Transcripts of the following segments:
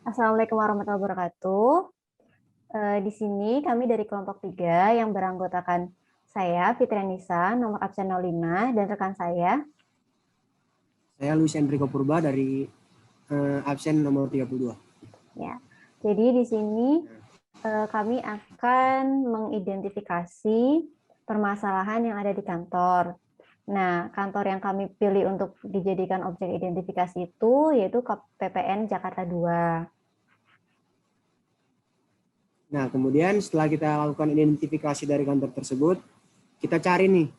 Assalamualaikum warahmatullahi wabarakatuh. Di sini kami dari kelompok 3 yang beranggotakan saya, Fitri Nisa, nomor absen 05, dan rekan saya. Saya Luis Enrico Purba dari absen nomor 32. Ya, jadi di sini kami akan mengidentifikasi permasalahan yang ada di kantor. Nah, kantor yang kami pilih untuk dijadikan objek identifikasi itu yaitu KPPN Jakarta 2. Nah, kemudian setelah kita lakukan identifikasi dari kantor tersebut, kita cari nih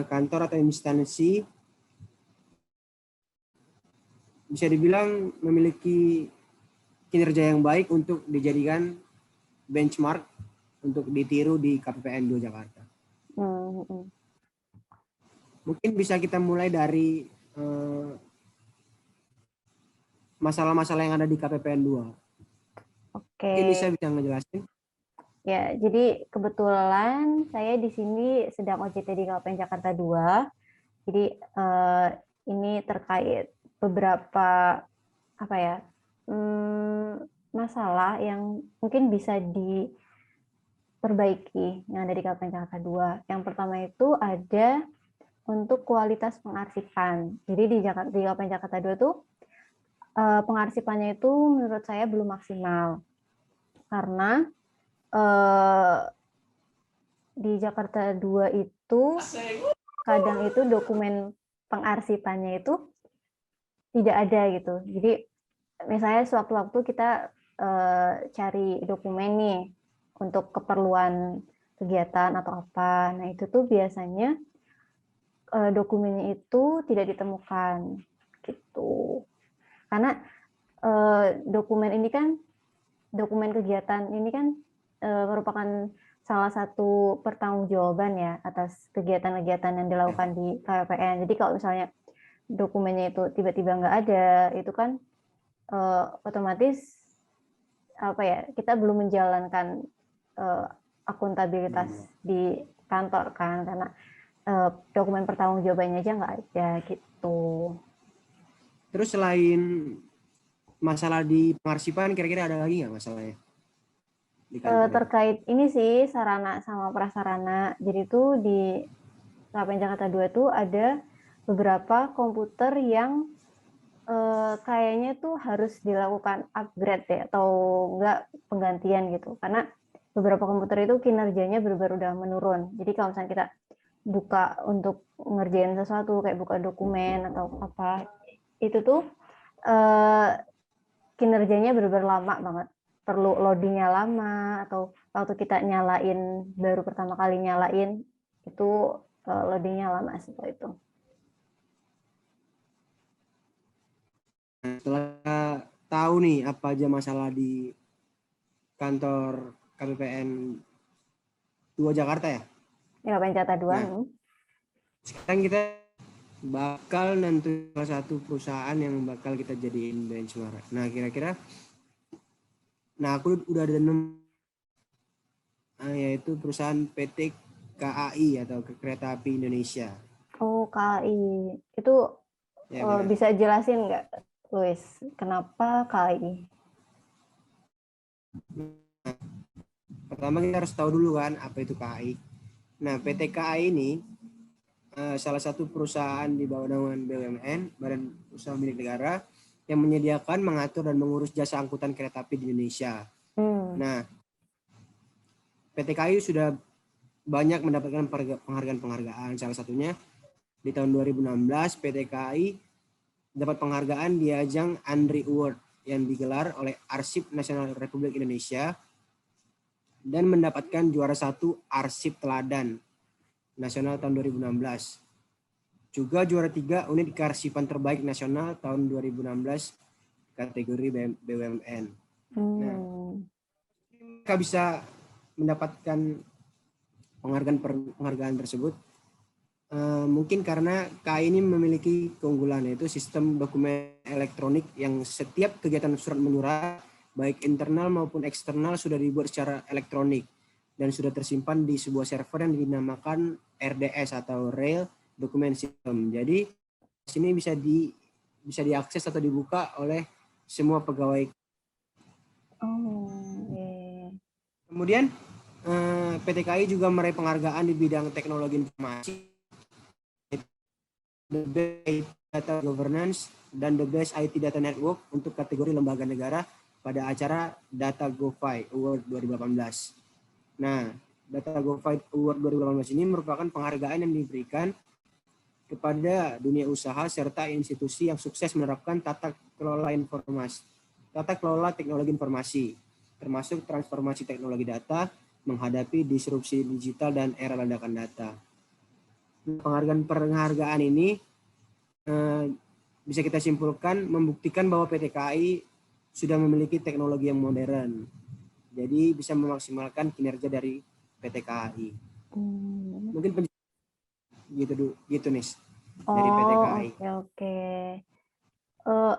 kantor atau instansi bisa dibilang memiliki kinerja yang baik untuk dijadikan benchmark untuk ditiru di KPPN 2 Jakarta. Mungkin bisa kita mulai dari masalah-masalah yang ada di KPPN 2. Oke. Mungkin bisa ngejelasin? Ya, jadi kebetulan saya di sini sedang OJT di KPPN Jakarta 2. Jadi ini terkait beberapa masalah yang mungkin bisa diperbaiki yang ada di KPPN Jakarta 2. Yang pertama itu ada untuk kualitas pengarsipan. Jadi di KPPN Jakarta 2 tuh pengarsipannya itu menurut saya belum maksimal. Karena di Jakarta 2 itu kadang itu dokumen pengarsipannya itu tidak ada gitu. Jadi misalnya sewaktu-waktu kita cari dokumen nih untuk keperluan kegiatan atau apa. Nah, itu tuh biasanya dokumennya itu tidak ditemukan gitu. Karena dokumen ini kan dokumen kegiatan ini kan merupakan salah satu pertanggungjawaban ya atas kegiatan-kegiatan yang dilakukan di KPPN. Jadi kalau misalnya dokumennya itu tiba-tiba nggak ada, itu kan otomatis kita belum menjalankan akuntabilitas di kantor kan, karena dokumen pertanggungjawabannya aja nggak ada gitu. Terus selain masalah di pengarsipan, kira-kira ada lagi nggak masalahnya? Terkait ini sih sarana sama prasarana. Jadi itu di KPPN Jakarta 2 itu ada beberapa komputer yang kayaknya tuh harus dilakukan upgrade ya, atau enggak penggantian gitu. Karena beberapa komputer itu kinerjanya benar-benar udah menurun. Jadi kalau misalnya kita buka untuk ngerjain sesuatu kayak buka dokumen atau apa, itu tuh kinerjanya benar-benar lama banget. Perlu loadingnya lama, atau waktu kita nyalain, baru pertama kali nyalain, itu loadingnya lama seperti itu. Setelah tahu nih apa aja masalah di kantor KPPN 2 Jakarta ya? Ya, KPPN Jakarta 2. Nah, sekarang kita bakal nentuin salah satu perusahaan yang bakal kita jadiin benchmark. Nah, kira-kira aku udah ada yaitu perusahaan PT KAI atau Kereta Api Indonesia. Oh, KAI. Itu ya, bisa jelasin nggak, Luis, kenapa KAI? Pertama kita harus tahu dulu kan apa itu KAI. Nah, PT KAI ini salah satu perusahaan di bawah naungan BUMN, Badan Usaha Milik Negara, yang menyediakan, mengatur, dan mengurus jasa angkutan kereta api di Indonesia. Nah, PT KAI sudah banyak mendapatkan penghargaan-penghargaan. Salah satunya di tahun 2016 PT KAI dapat penghargaan di ajang Andri Award yang digelar oleh Arsip Nasional Republik Indonesia dan mendapatkan juara 1 Arsip Teladan Nasional tahun 2016. Juga juara 3 unit kearsipan terbaik nasional tahun 2016 kategori BUMN. Nah, kita bisa mendapatkan penghargaan tersebut mungkin karena KAI ini memiliki keunggulan, yaitu sistem dokumen elektronik yang setiap kegiatan surat menyurat baik internal maupun eksternal sudah dibuat secara elektronik dan sudah tersimpan di sebuah server yang dinamakan RDS atau Rail Document System. Jadi sini bisa diakses atau dibuka oleh semua pegawai Oh, yeah. Kemudian PT KAI juga meraih penghargaan di bidang teknologi informasi, The Best Data Governance, dan The Best IT Data Network untuk kategori lembaga negara pada acara Data GoFi Award 2018. Nah, Data GoFi Award 2018 ini merupakan penghargaan yang diberikan kepada dunia usaha serta institusi yang sukses menerapkan tata kelola teknologi informasi, termasuk transformasi teknologi data menghadapi disrupsi digital dan era ledakan data. Penghargaan ini bisa kita simpulkan membuktikan bahwa PT KAI sudah memiliki teknologi yang modern, jadi bisa memaksimalkan kinerja dari PT KAI. Mungkin gitu nih dari PT KAI. Oke.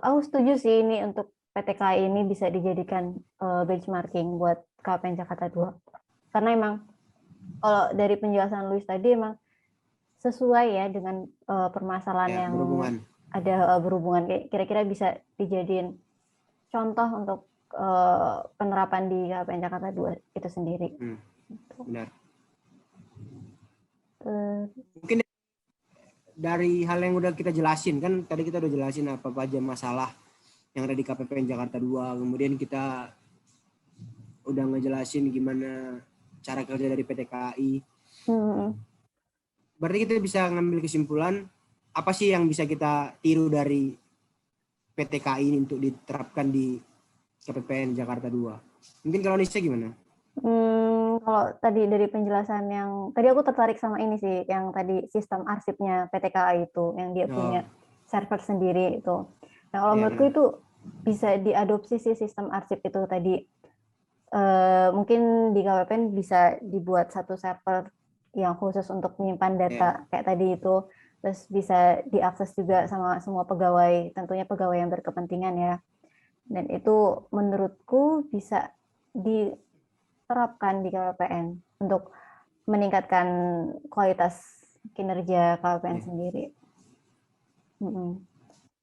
Aku setuju sih ini untuk PT KAI ini bisa dijadikan benchmarking buat KPN Jakarta 2. Karena emang kalau dari penjelasan Luis tadi emang sesuai ya dengan permasalahan yang ada berhubungan, kira-kira bisa dijadiin contoh untuk penerapan di KPN Jakarta 2 itu sendiri. Benar. Mungkin dari hal yang udah kita jelasin, kan tadi kita udah jelasin apa aja masalah yang ada di KPPN Jakarta 2, kemudian kita udah ngejelasin gimana cara kerja dari PT KAI. Berarti kita bisa ngambil kesimpulan apa sih yang bisa kita tiru dari PT KAI ini untuk diterapkan di KPPN Jakarta 2. Mungkin kalau Nisa gimana? Kalau tadi dari penjelasan yang tadi aku tertarik sama ini sih, yang tadi sistem arsipnya PT KAI itu, yang dia punya server sendiri itu. Nah, kalau menurutku itu bisa diadopsi sih sistem arsip itu tadi. Mungkin di KPPN bisa dibuat satu server yang khusus untuk menyimpan data kayak tadi itu, terus bisa diakses juga sama semua pegawai, tentunya pegawai yang berkepentingan ya. Dan itu menurutku bisa diterapkan di KPPN untuk meningkatkan kualitas kinerja KPPN sendiri.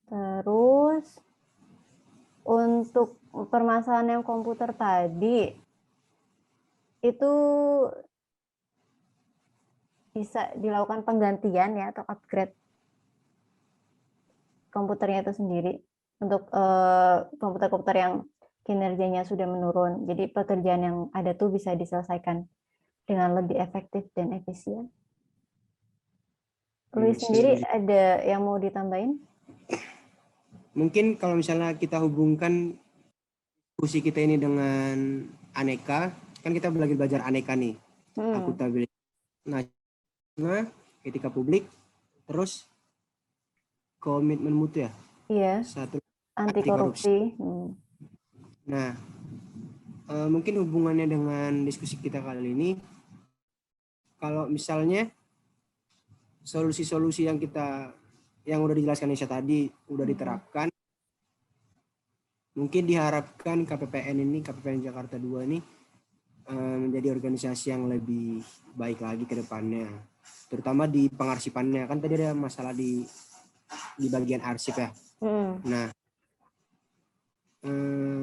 Terus untuk permasalahan yang komputer tadi itu bisa dilakukan penggantian ya atau upgrade komputernya itu sendiri untuk komputer-komputer yang kinerjanya sudah menurun. Jadi pekerjaan yang ada tuh bisa diselesaikan dengan lebih efektif dan efisien. Luis sendiri ada yang mau ditambahin? Mungkin kalau misalnya kita hubungkan diskusi kita ini dengan aneka, kan kita lagi belajar aneka nih. Akuntabilitas, etika publik, terus komitmen mutu ya. Iya. Satu anti korupsi. Nah, mungkin hubungannya dengan diskusi kita kali ini, kalau misalnya solusi-solusi yang udah dijelaskan Nisha tadi udah diterapkan, mungkin diharapkan KPPN Jakarta 2 ini menjadi organisasi yang lebih baik lagi ke depannya, terutama di pengarsipannya. Kan tadi ada masalah di bagian arsip ya. Nah,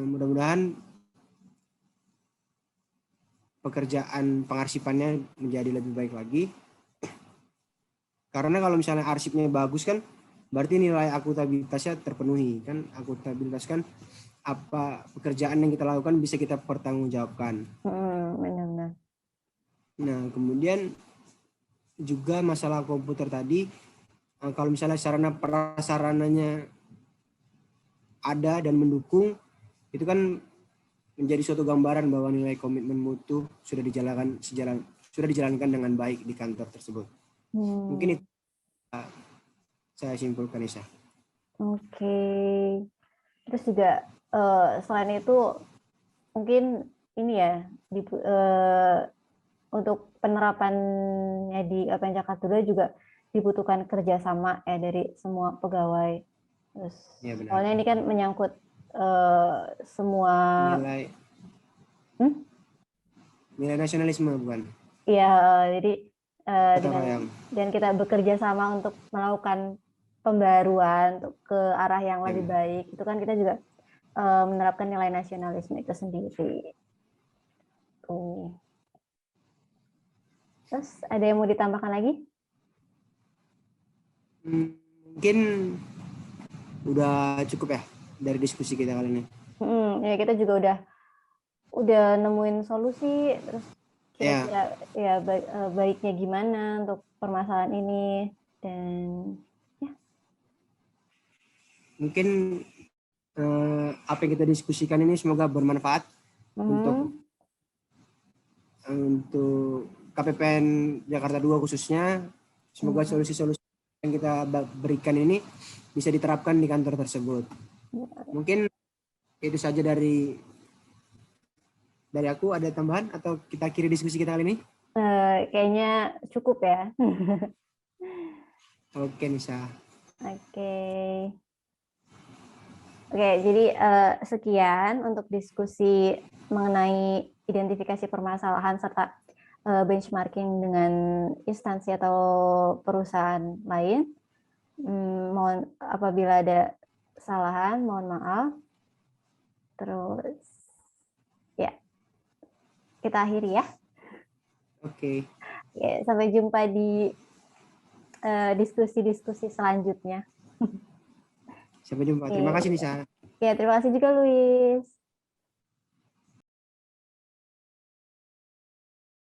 mudah-mudahan pekerjaan pengarsipannya menjadi lebih baik lagi, karena kalau misalnya arsipnya bagus kan berarti nilai akuntabilitasnya terpenuhi kan. Akuntabilitas kan apa pekerjaan yang kita lakukan bisa kita pertanggungjawabkan. Benar-benar. Nah, kemudian juga masalah komputer tadi, kalau misalnya sarana prasarananya ada dan mendukung, itu kan menjadi suatu gambaran bahwa nilai komitmen mutu sudah dijalankan dengan baik di kantor tersebut. Mungkin itu saya simpulkan, Isa. Oke. Terus juga selain itu mungkin ini ya untuk penerapannya di KPN Jakarta 2 juga dibutuhkan kerjasama ya dari semua pegawai. Terus Ya, benar. soalnya ini kan menyangkut semua nilai nasionalisme bukan? Iya, jadi dengan kita bekerja sama untuk melakukan pembaruan untuk ke arah yang lebih baik, itu kan kita juga menerapkan nilai nasionalisme itu sendiri. Tuh. Terus ada yang mau ditambahkan lagi? Mungkin udah cukup ya dari diskusi kita kali ini. Ya kita juga udah nemuin solusi, terus kira-kira ya baiknya gimana untuk permasalahan ini, dan ya. Mungkin apa yang kita diskusikan ini semoga bermanfaat untuk KPPN Jakarta 2 khususnya. Semoga solusi-solusi yang kita berikan ini bisa diterapkan di kantor tersebut. Mungkin itu saja dari aku. Ada tambahan atau kita akhiri diskusi kita kali ini? Kayaknya cukup ya. Oke, Nisa. Oke, jadi sekian untuk diskusi mengenai identifikasi permasalahan serta benchmarking dengan instansi atau perusahaan lain. Mohon apabila ada kesalahan, mohon maaf. Terus ya, kita akhiri ya. Oke. Ya, sampai jumpa di diskusi-diskusi selanjutnya. Sampai jumpa. Terima kasih, Nisa. Ya, terima kasih juga, Luis.